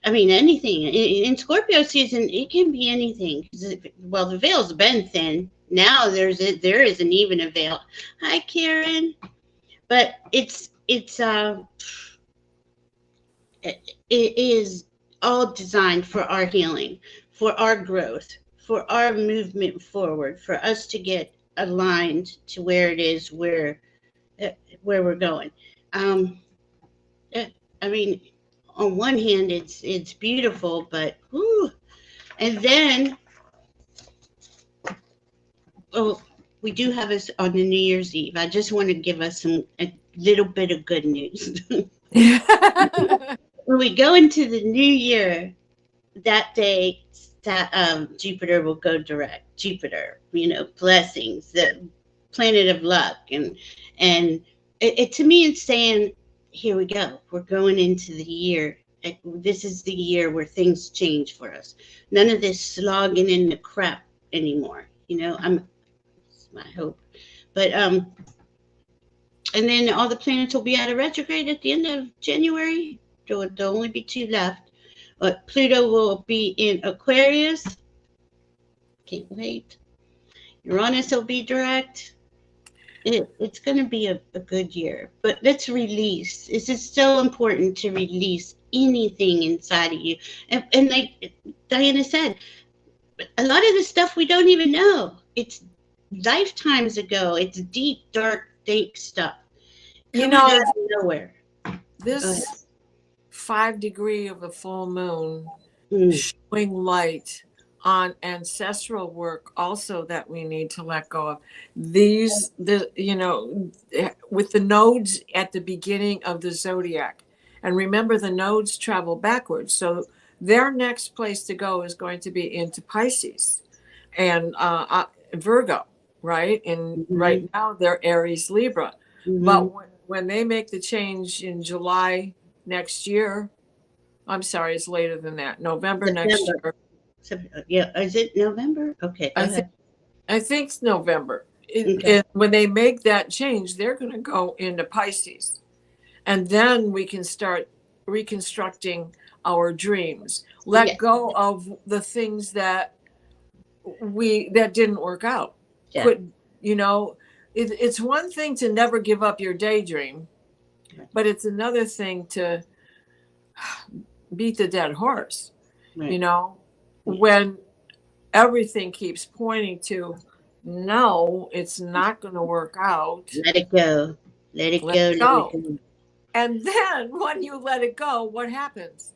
anything. In Scorpio season, it can be anything. Well, the veil's been thin. Now there isn't even a veil. Hi, Karen. But it is all designed for our healing, for our growth, for our movement forward, for us to get aligned to where it is, where we're going. On one hand, it's beautiful, but and then we do have us on the New Year's Eve. I just want to give us a little bit of good news. when we go into the new year, that day, Jupiter will go direct. Jupiter, blessings, the planet of luck, and it to me it's saying, here we go. We're going into the year. This is the year where things change for us. None of this slogging in the crap anymore. It's my hope. But and then all the planets will be out of retrograde at the end of January. There'll only be 2 left. But Pluto will be in Aquarius. Can't wait. Uranus will be direct. It's going to be a good year. But let's release. This is so important to release anything inside of you. And like Diana said, a lot of the stuff we don't even know. It's lifetimes ago. It's deep, dark, dank stuff. Coming out of nowhere. This 5 degree of a full moon showing light on ancestral work also that we need to let go of. With the nodes at the beginning of the zodiac. And remember, the nodes travel backwards. So their next place to go is going to be into Pisces and Virgo, right? And right now they're Aries, Libra. But when they make the change in July next year, I'm sorry, it's later than that. November next year. Yeah, is it November? Okay, I think it's November. Okay. When they make that change, they're going to go into Pisces. And then we can start reconstructing our dreams. Let go of the things that didn't work out. Yeah. Quit, it's one thing to never give up your daydream, but it's another thing to beat the dead horse. Right. When everything keeps pointing to, no, it's not going to work out. Let it go. Let it go. And then when you let it go, what happens?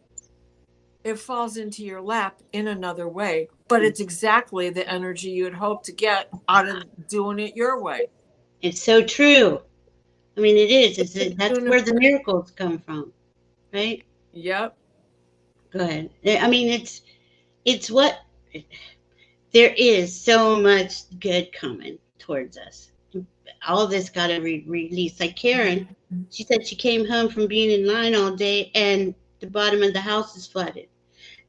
It falls into your lap in another way, but it's exactly the energy you'd hope to get out of doing it your way. It's so true. I mean, it is. That's where the miracles come from, right? Yep. Go ahead. I mean, it's what there is so much good coming towards us. All this got to release. Like Karen, she said she came home from being in line all day and the bottom of the house is flooded.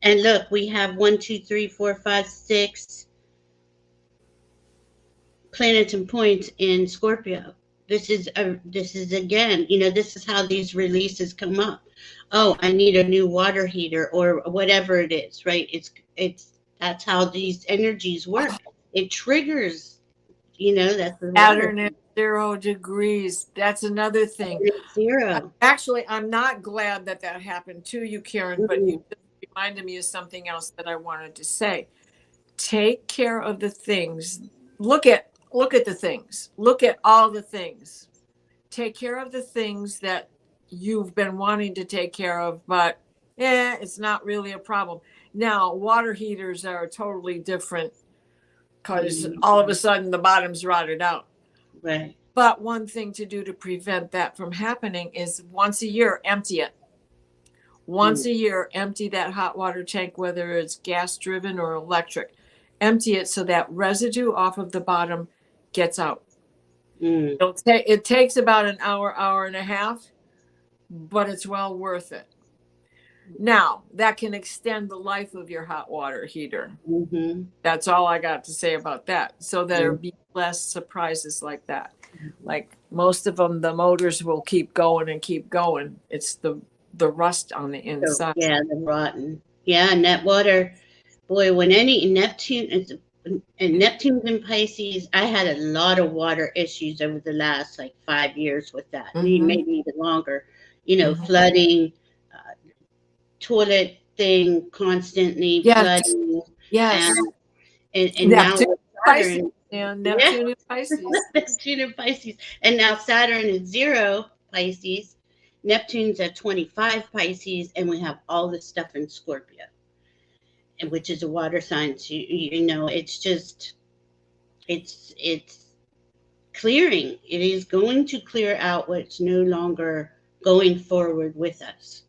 And look, we have 1, 2, 3, 4, 5, 6 planets and points in Scorpio. This is again, this is how these releases come up. Oh, I need a new water heater or whatever it is, right? That's how these energies work. It triggers, that's the Saturn at 0 degrees. That's another thing. 0. Actually, I'm not glad that happened to you, Karen, but you just reminded me of something else that I wanted to say. Take care of the things. Look at the things. Look at all the things. Take care of the things that you've been wanting to take care of, but it's not really a problem. Now, water heaters are totally different because all of a sudden the bottom's rotted out. Right. But one thing to do to prevent that from happening is once a year, empty it. Once a year, empty that hot water tank, whether it's gas driven or electric. Empty it so that residue off of the bottom gets out. It takes about an hour and a half, but it's well worth it. Now, that can extend the life of your hot water heater. That's all I got to say about that. So there'll be less surprises like that. Like most of them, the motors will keep going and keep going. It's the rust on the inside. Yeah, the rotten. Yeah, and that water, boy, when Neptune's in Pisces, I had a lot of water issues over the last 5 years with that, maybe even longer. Flooding, toilet thing constantly flooding. Yes. And now Saturn. Neptune and Pisces. Neptune and Pisces. And now Saturn is 0 Pisces. Neptune's at 25 Pisces, and we have all this stuff in Scorpio, and which is a water sign. So, it's just, it's clearing. It is going to clear out what's no longer going forward with us.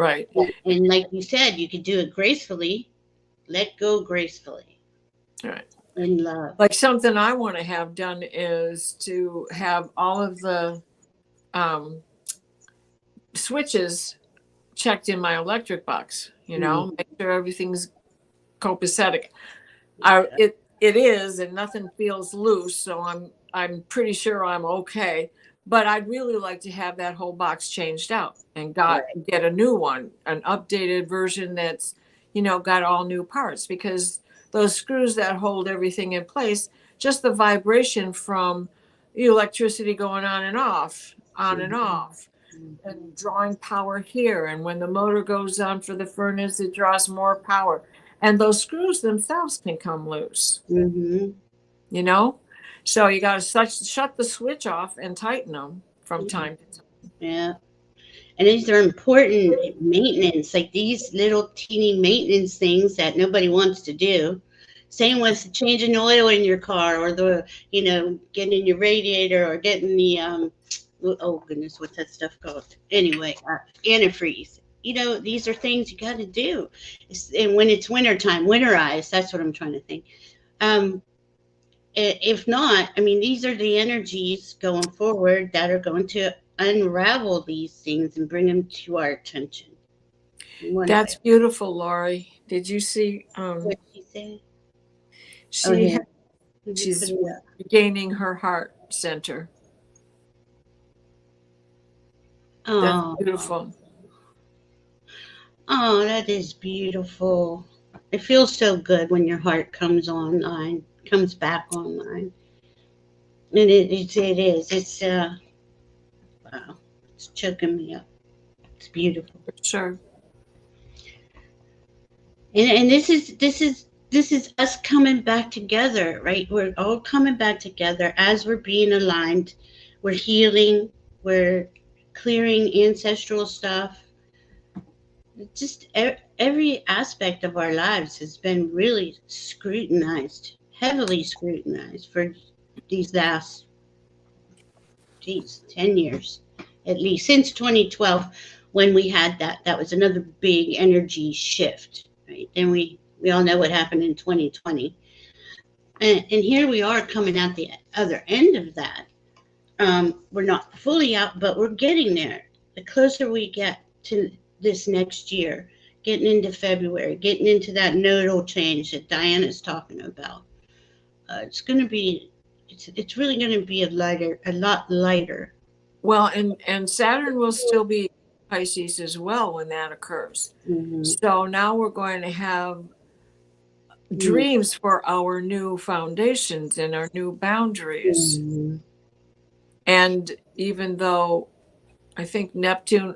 Right. And like you said, you could do it gracefully. Let go gracefully Right. in love. Like something I want to have done is to have all of the um, switches checked in my electric box, you know, make sure everything's copacetic. It is, and nothing feels loose, so I'm pretty sure I'm okay. But I'd really like to have that whole box changed out and get a new one, an updated version that's, you know, got all new parts, because those screws that hold everything in place, just the vibration from the electricity going on and off, and drawing power here. And when the motor goes on for the furnace, it draws more power. And those screws themselves can come loose, Mm-hmm. you know? So you got to shut the switch off and tighten them from time to time. Yeah. And these are important maintenance, like these little teeny maintenance things that nobody wants to do. Same with changing oil in your car, or getting your radiator, or getting the oh goodness, what's that stuff called? Anyway, antifreeze. These are things you got to do. And when it's wintertime, winterize. That's what I'm trying to think. If not, I mean, these are the energies going forward that are going to unravel these things and bring them to our attention. That's beautiful, Lori. Did you see? What she said? She's regaining her heart center. Oh, that's beautiful. Oh, that is beautiful. It feels so good when your heart comes back online. And it is. It's wow. It's choking me up. It's beautiful. Sure. And this is us coming back together, right? We're all coming back together as we're being aligned. We're healing. We're clearing ancestral stuff. Just every aspect of our lives has been really scrutinized, heavily scrutinized for these last 10 years, at least since 2012, when we had that was another big energy shift, right? And we all know what happened in 2020, and here we are coming out the other end of that. We're not fully out, but we're getting there. The closer we get to this next year, getting into February, getting into that nodal change that Diana's talking about, it's going to be, it's really going to be a lot lighter. Well, and Saturn will still be Pisces as well when that occurs. Mm-hmm. So now we're going to have dreams for our new foundations and our new boundaries. Mm-hmm. And even though I think Neptune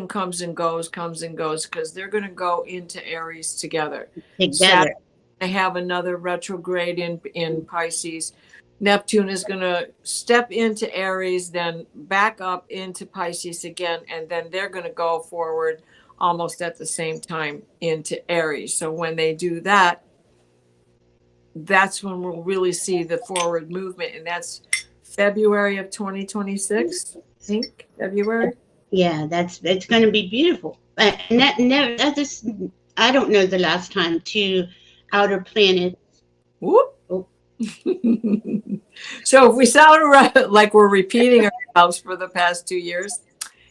comes and goes because they're going to go into Aries together. Saturn, they have another retrograde in Pisces. Neptune is going to step into Aries, then back up into Pisces again, and then they're going to go forward almost at the same time into Aries. So when they do that, that's when we'll really see the forward movement, and that's February of 2026. I think February. Yeah, it's going to be beautiful. And I don't know the last time two outer planets. Whoop. Oh. So if we sound like we're repeating ourselves for the past 2 years,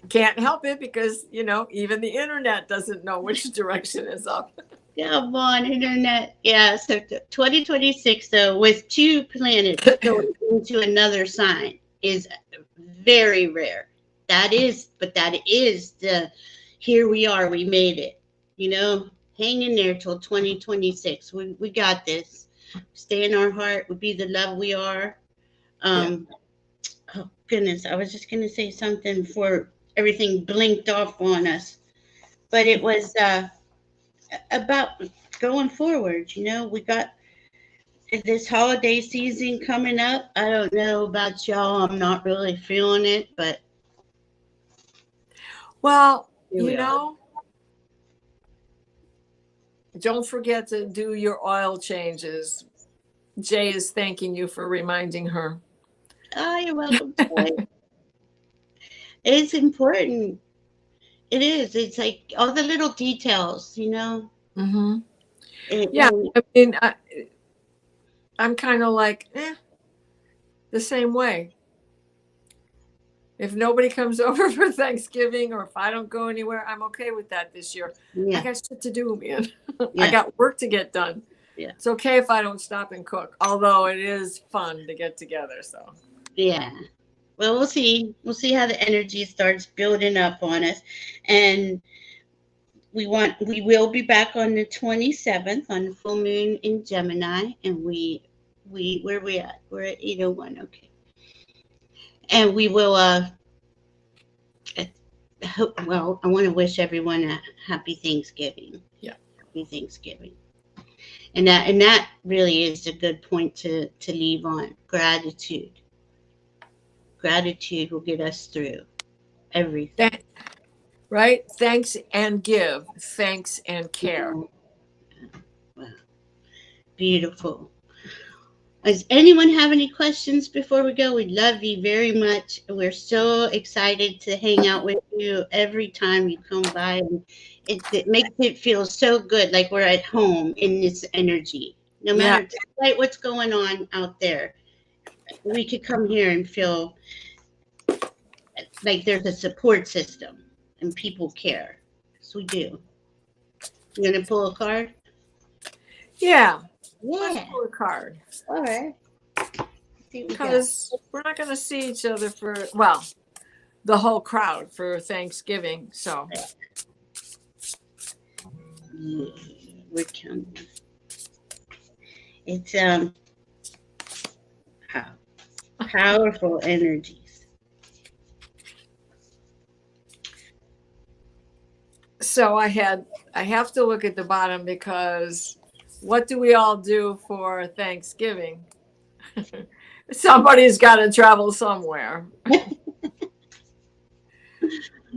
can't help it, because even the internet doesn't know which direction is up. Come on, internet. Yeah, so 2026, though, with two planets going into another sign is very rare. That is the, here we are, we made it. Hang in there till 2026. We got this. Stay in our heart. We be the love we are. Oh, goodness. I was just going to say something before everything blinked off on us. But it was about going forward. We got this holiday season coming up. I don't know about y'all. I'm not really feeling it, but. Well, don't forget to do your oil changes. Jay is thanking you for reminding her. Oh, you're welcome. It's important. It is. It's like all the little details, you know. Mm-hmm. And, Yeah, and I mean, I'm kind of like, the same way. If nobody comes over for Thanksgiving, or if I don't go anywhere, I'm okay with that this year. I yeah, got shit to do, man. I yeah, got work to get done. yeah, It's okay if I don't stop and cook, although it is fun to get together. So yeah. Well, we'll see. We'll see how the energy starts building up on us, and we will be back on the 27th on the full moon in Gemini, and we where we at? We're at 8:01. Okay, and we will well, I want to wish everyone a happy Thanksgiving. yeah, Happy Thanksgiving. And that really is a good point to leave on. Gratitude. Gratitude will get us through everything. right. Thanks and give. Thanks and care. Wow. Wow. Beautiful. Does anyone have any questions before we go? We love you very much. We're so excited to hang out with you every time you come by. And it makes it feel so good, like we're at home in this energy. No Yeah, matter despite what's going on out there, we could come here and feel like there's a support system and people care. Yes, we do. You gonna pull a card? yeah. Let's Yeah. pull a card. All right. Let's see what we got. Because we're not going to see each other for, well, the whole crowd for Thanksgiving. So Yeah, we're coming. It's powerful energies. so I have to look at the bottom, because what do we all do for Thanksgiving? Somebody's got to travel somewhere.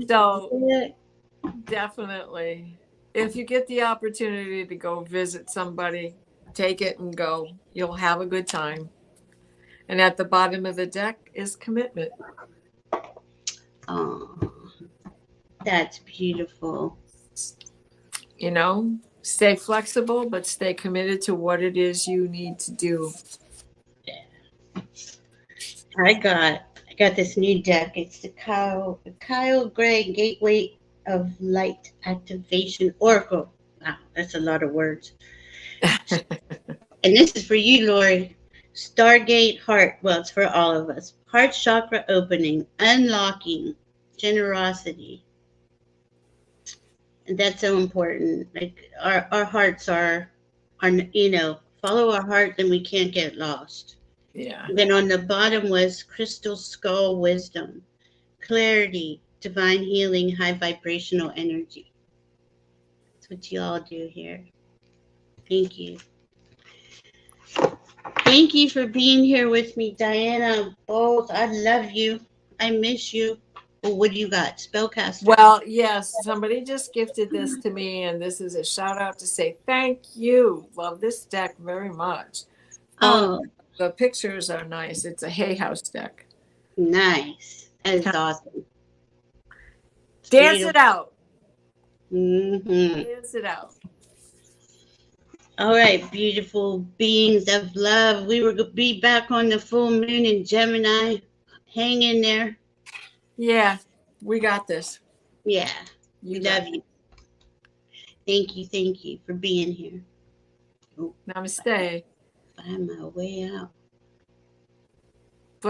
So Yeah. definitely, if you get the opportunity to go visit somebody, take it and go. You'll have a good time. And at the bottom of the deck is commitment. Oh, that's beautiful. You know, stay flexible, but stay committed to what it is you need to do. I got this new deck. It's the Kyle Gray Gateway of Light Activation Oracle. Wow, that's a lot of words. And this is for you, Lori. Stargate Heart. Well, it's for all of us. Heart chakra opening, unlocking, generosity. And that's so important. Like our hearts are, follow our heart, then we can't get lost. Yeah. And then on the bottom was crystal skull wisdom, clarity, divine healing, high vibrational energy. That's what you all do here. Thank you. Thank you for being here with me, Diana Bowles. I love you. I miss you. Well, what do you got? Spellcaster. Well, yes, somebody just gifted this to me, and this is a shout out to say thank you. Love this deck very much. Oh, The pictures are nice. It's a Hay House deck. nice. That is awesome. Dance it out. Mm-hmm. Dance it out. All right, beautiful beings of love. We will be back on the full moon in Gemini. Hang in there. Yeah, we got this. Yeah, You we got love you. Thank you for being here. it. Namaste. Find my way out.